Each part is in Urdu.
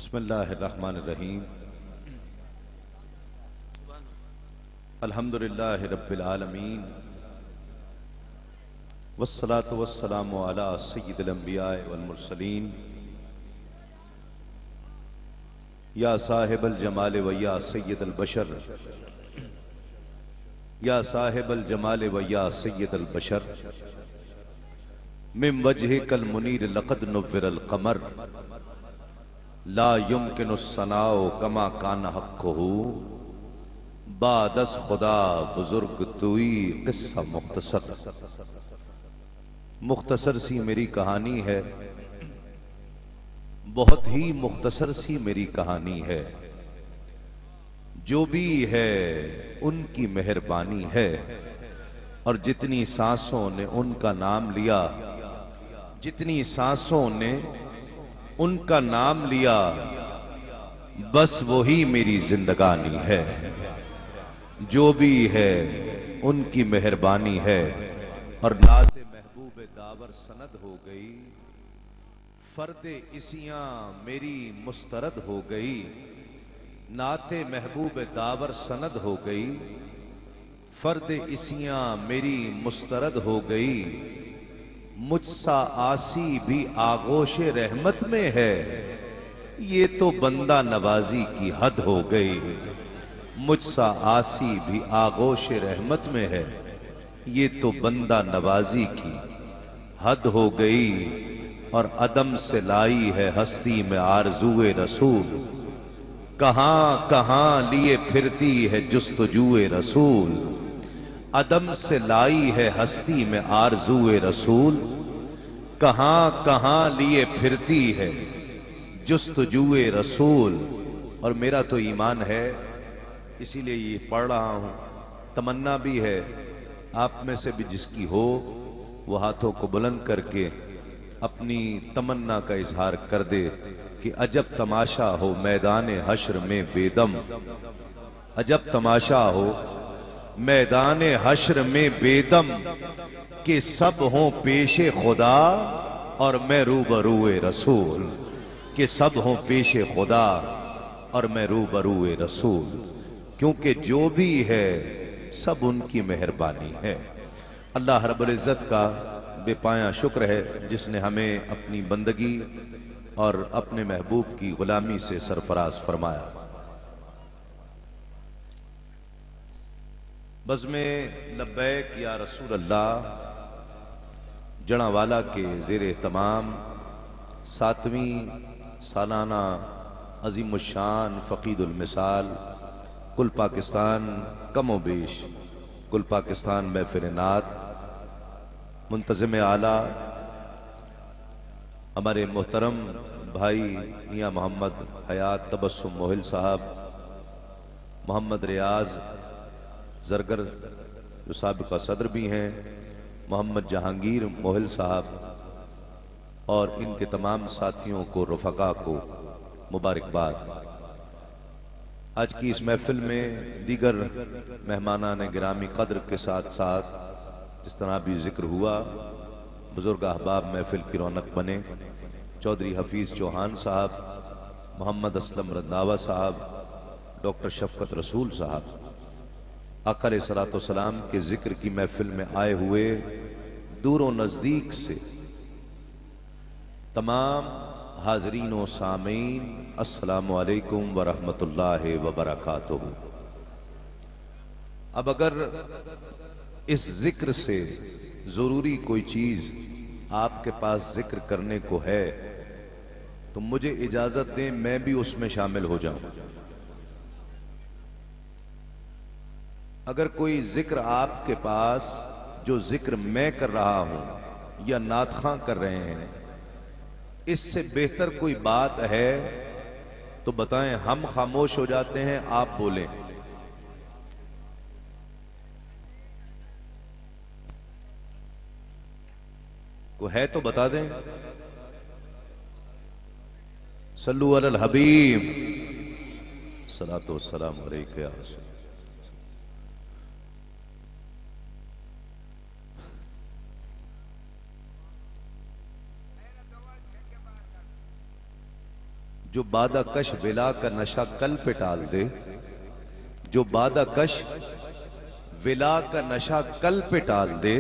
بسم اللہ الرحمن الرحیم الحمدللہ رب العالمین والصلاة والسلام علی سید الانبیاء والمرسلین یا صاحب الجمال و یا سید البشر یا صاحب الجمال و یا سید البشر من وجہک المنیر لقد نور القمر لا يمكن الثناء کما کان حقہ بعد از خدا بزرگ توئی قصہ مختصر سی میری کہانی ہے، بہت ہی مختصر سی میری کہانی ہے۔ جو بھی ہے ان کی مہربانی ہے، اور جتنی سانسوں نے ان کا نام لیا، جتنی سانسوں نے ان کا نام لیا، بس وہی میری زندگانی ہے۔ جو بھی ہے ان کی مہربانی ہے، اور نعت محبوب داور سند ہو گئی، فرد اسیاں میری مسترد ہو گئی۔ نعت محبوب داور سند ہو گئی، فرد اسیاں میری مسترد ہو گئی۔ مجھ سا آسی بھی آغوش رحمت میں ہے، یہ تو بندہ نوازی کی حد ہو گئی۔ مجھ سا آسی بھی آغوش رحمت میں ہے، یہ تو بندہ نوازی کی حد ہو گئی۔ اور عدم سے لائی ہے ہستی میں آرزوئے رسول، کہاں کہاں لیے پھرتی ہے جستجوئے رسول۔ عدم سے لائی ہے ہستی میں آرزوئے رسول، کہاں کہاں لیے پھرتی ہے جستجوئے رسول۔ اور میرا تو ایمان ہے، اسی لیے یہ پڑھ رہا ہوں، تمنا بھی ہے آپ میں سے بھی جس کی ہو وہ ہاتھوں کو بلند کر کے اپنی تمنا کا اظہار کر دے کہ عجب تماشا ہو میدان حشر میں بیدم، عجب تماشا ہو میدان حشر میں بیدم، کہ سب ہوں پیش خدا اور میں روبروئے رسول۔ کہ سب ہوں پیش خدا اور میں روبروئے رسول، کیونکہ جو بھی ہے سب ان کی مہربانی ہے۔ اللہ رب العزت کا بے پایاں شکر ہے جس نے ہمیں اپنی بندگی اور اپنے محبوب کی غلامی سے سرفراز فرمایا۔ بزم لبیک یا رسول اللہ جڑاوالا کے زیر اہتمام 7ویں سالانہ عظیم الشان فقید المثال کل پاکستان کم و بیش کل پاکستان محفل نعت منتظم اعلیٰ ہمارے محترم بھائی میاں محمد حیات تبسم موہل صاحب، محمد ریاض زرگر جو سابقہ صدر بھی ہیں، محمد جہانگیر موہل صاحب، اور ان کے تمام ساتھیوں کو، رفقا کو مبارکباد۔ آج کی اس محفل میں دیگر مہمانان گرامی قدر کے ساتھ ساتھ جس طرح بھی ذکر ہوا، بزرگ احباب محفل کی رونق بنے، چودھری حفیظ چوہان صاحب، محمد اسلم رنداوا صاحب، ڈاکٹر شفقت رسول صاحب، آقا علیہ الصلوۃ والسلام کے ذکر کی محفل میں آئے ہوئے دور و نزدیک سے تمام حاضرین و سامعین، السلام علیکم ورحمۃ اللہ وبرکاتہ۔ اب اگر اس ذکر سے ضروری کوئی چیز آپ کے پاس ذکر کرنے کو ہے تو مجھے اجازت دیں میں بھی اس میں شامل ہو جاؤں۔ اگر کوئی ذکر آپ کے پاس جو ذکر میں کر رہا ہوں یا نعت خواں کر رہے ہیں، اس سے بہتر کوئی بات ہے تو بتائیں، ہم خاموش ہو جاتے ہیں، آپ بولیں۔ کوئی ہے تو بتا دیں۔ صلو علی الحبیب، صلاۃ والسلام علیک یا رسول۔ جو بادہ کش ولا کا نشہ کل پہ ٹال دے، جو بادہ کش ولا کا نشہ کل پہ ٹال دے،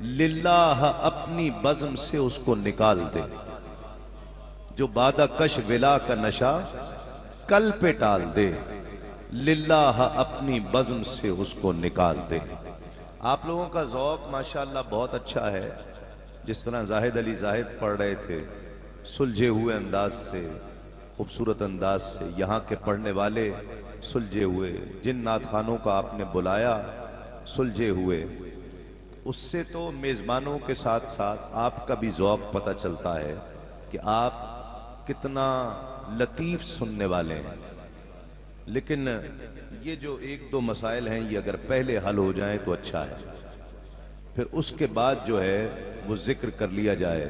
للہ اپنی بزم سے اس کو نکال دے۔ جو بادہ کش ولا کا نشہ کل پہ ٹال دے، للہ اپنی بزم سے اس کو نکال دے۔ آپ لوگوں کا ذوق ماشاءاللہ بہت اچھا ہے، جس طرح زاہد علی زاہد پڑھ رہے تھے سلجھے ہوئے انداز سے، خوبصورت انداز سے، یہاں کے پڑھنے والے سلجھے ہوئے، جن نعت خانوں کا آپ نے بلایا سلجھے ہوئے، اس سے تو میزبانوں کے ساتھ ساتھ آپ کا بھی ذوق پتہ چلتا ہے کہ آپ کتنا لطیف سننے والے ہیں۔ لیکن یہ جو ایک دو مسائل ہیں یہ اگر پہلے حل ہو جائیں تو اچھا ہے، پھر اس کے بعد جو ہے وہ ذکر کر لیا جائے۔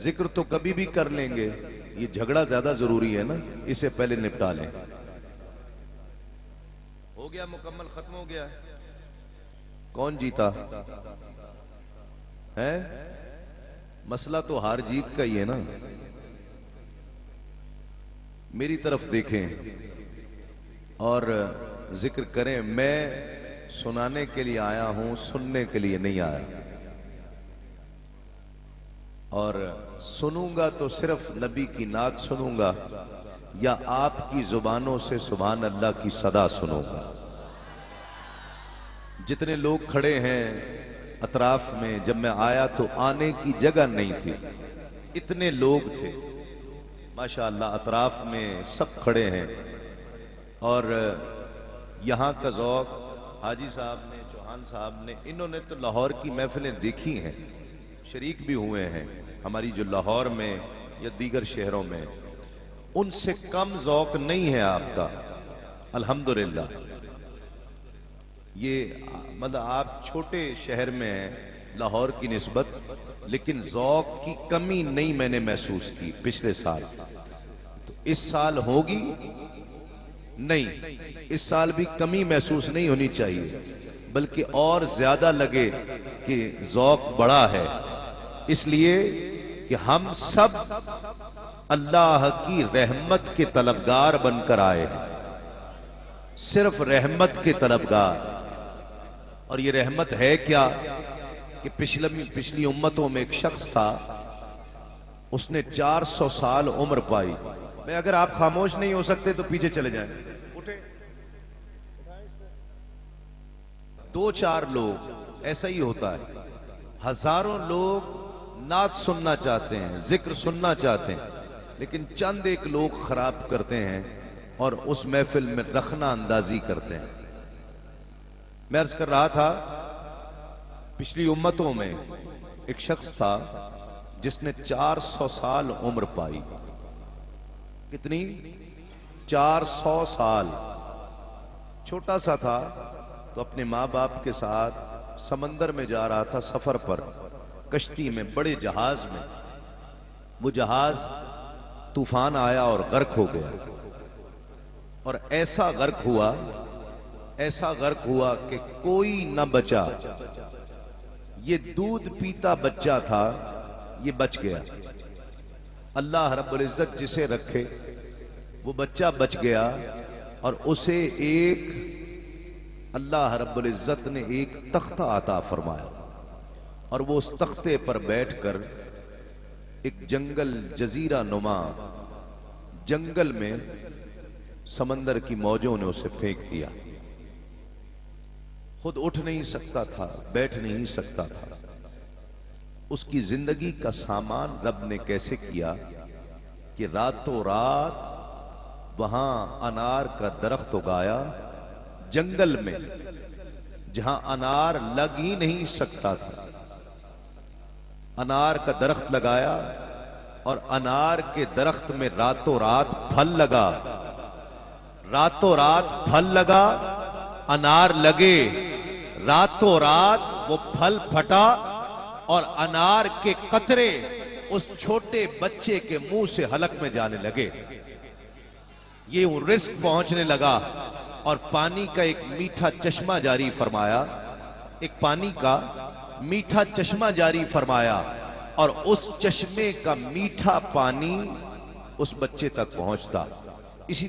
ذکر تو کبھی بھی کر لیں گے، یہ جھگڑا زیادہ ضروری ہے نا، اسے پہلے نپٹا لیں۔ ہو گیا مکمل، ختم ہو گیا۔ کون جیتا ہے؟ مسئلہ تو ہار جیت کا ہی ہے نا۔ میری طرف دیکھیں اور ذکر کریں، میں سنانے کے لیے آیا ہوں، سننے کے لیے نہیں آیا، اور سنوں گا تو صرف نبی کی نعت سنوں گا یا آپ کی زبانوں سے سبحان اللہ کی صدا سنوں گا۔ جتنے لوگ کھڑے ہیں اطراف میں، جب میں آیا تو آنے کی جگہ نہیں تھی، اتنے لوگ تھے ماشاءاللہ، اطراف میں سب کھڑے ہیں، اور یہاں کا ذوق حاجی صاحب نے، چوہان صاحب نے، انہوں نے تو لاہور کی محفلیں دیکھی ہیں، شریک بھی ہوئے ہیں ہماری جو لاہور میں یا دیگر شہروں میں، ان سے کم ذوق نہیں ہے آپ کا الحمدللہ۔ یہ مطلب آپ چھوٹے شہر میں ہیں لاہور کی نسبت، لیکن ذوق کی کمی نہیں میں نے محسوس کی پچھلے سال، تو اس سال ہوگی نہیں، اس سال بھی کمی محسوس نہیں ہونی چاہیے، بلکہ اور زیادہ لگے کہ ذوق بڑا ہے، اس لیے کہ ہم سب اللہ کی رحمت کے طلبگار بن کر آئے ہیں، صرف رحمت کے طلبگار۔ اور یہ رحمت ہے کیا کہ پچھلی امتوں میں ایک شخص تھا، اس نے 400 سال عمر پائی۔ میں اگر آپ خاموش نہیں ہو سکتے تو پیچھے چلے جائیں، اٹھیں، دو چار لوگ، ایسا ہی ہوتا ہے، ہزاروں لوگ نعت سننا چاہتے ہیں، ذکر سننا چاہتے ہیں، لیکن چند ایک لوگ خراب کرتے ہیں اور اس محفل میں رخنہ اندازی کرتے ہیں۔ میں عرض کر رہا تھا، پچھلی امتوں میں ایک شخص تھا جس نے 400 سال عمر پائی۔ کتنی؟ 400 سال۔ چھوٹا سا تھا تو اپنے ماں باپ کے ساتھ سمندر میں جا رہا تھا، سفر پر، کشتی میں، بڑے جہاز میں۔ وہ جہاز طوفان آیا اور غرق ہو گیا، اور ایسا غرق ہوا کہ کوئی نہ بچا۔ یہ دودھ پیتا بچہ تھا، یہ بچ گیا۔ اللہ رب العزت جسے رکھے وہ بچہ بچ گیا، اور اسے اللہ رب العزت نے ایک تختہ عطا فرمایا، اور وہ اس تختے پر بیٹھ کر ایک جنگل، جزیرہ نما جنگل میں سمندر کی موجوں نے اسے پھینک دیا۔ خود اٹھ نہیں سکتا تھا، بیٹھ نہیں سکتا تھا۔ اس کی زندگی کا سامان رب نے کیسے کیا کہ راتوں رات وہاں انار کا درخت اگایا، جنگل میں جہاں انار لگ ہی نہیں سکتا تھا، انار کا درخت لگایا، اور انار کے درخت میں راتوں رات پھل لگا، راتوں رات پھل لگا، انار لگے، راتوں رات وہ پھل پھٹا، اور انار کے قطرے اس چھوٹے بچے کے منہ سے حلق میں جانے لگے۔ یہ رزق پہنچنے لگا، اور پانی کا ایک میٹھا چشمہ جاری فرمایا، ایک پانی کا میٹھا چشمہ جاری فرمایا، اور اس چشمے کا میٹھا پانی اس بچے تک پہنچتا. اسی